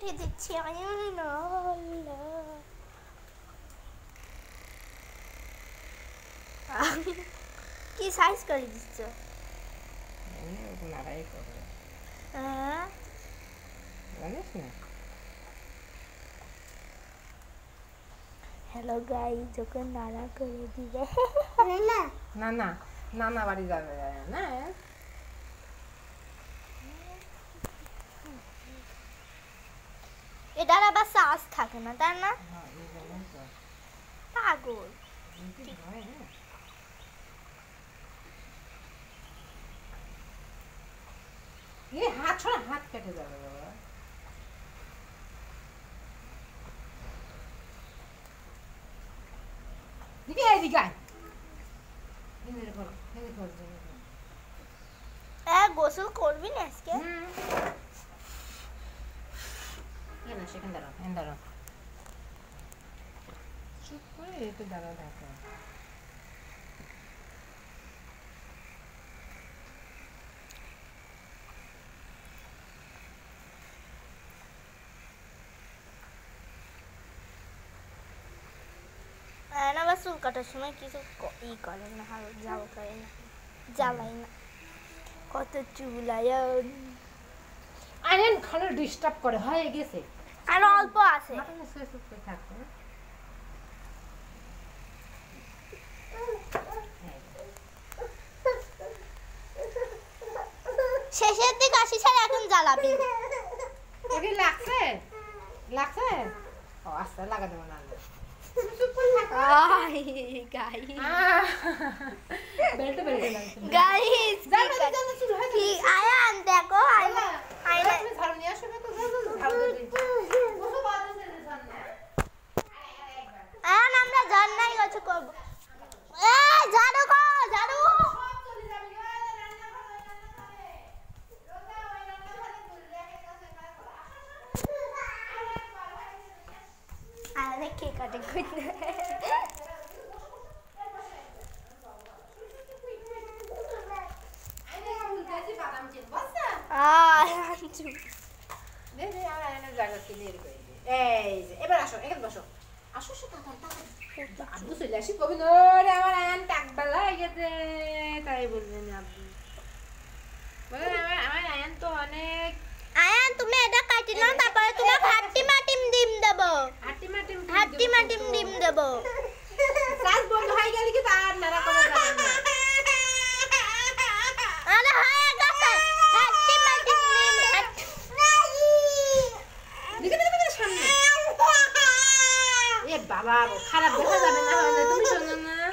কেটে দিচ্ছি আয়ান কি সাইজ করে দিচ্ছ হ্যালো গাইস যখন নাড়া করে দিবে না না নানা বাড়ি যাবে না এটার আবার সাজ থাকে না তাই না পাগল হাত ছড়া হাত কেটে যাবে বাবা দিকে এদিকে আয় গোসল করবি না আজকে সেখানে দাঁড়াও চুপ করে একটু দাঁড়াও দেখো আবার চুল কাটার সময় কিছু করে না যাও করে না জ্বালাই না কত চুল আয়ন খালি ডিস্টার্ব করে হয়ে গেছে আর অল্প আছে শেষের দিকে আসি ছাড়া এখন জ্বালাবি লাগছে ও আস্তে লাগা দেবো না আয়ান দেখো আমরা ঝর্ণাই গেছে করবো ঝাড়ু ঝাড়ু কে কাটে এবার আসো এখানে বসো আসো আব্বু চলে আসি কবি আমার আয়ন টাকবেলা হয়ে গেছে তাই বলবেন আব্বু বলেন আমার আয়ন তো অনেক আয়ান তুমি এটা কাটি নাও তারপরে তোমাকে হাট্টি মাটিম ডিম দেব হাট্টি মাটিম ডিম দেব সাজ বন্ধ হয়ে গেল কি তার নাড়া করা যাবে না আরে হয়ে গেছে হাট্টি মাটিম ডিম দেখে সামনে এ বাবা খারাপ দেখা যাবে না হলে তুমি শোনো না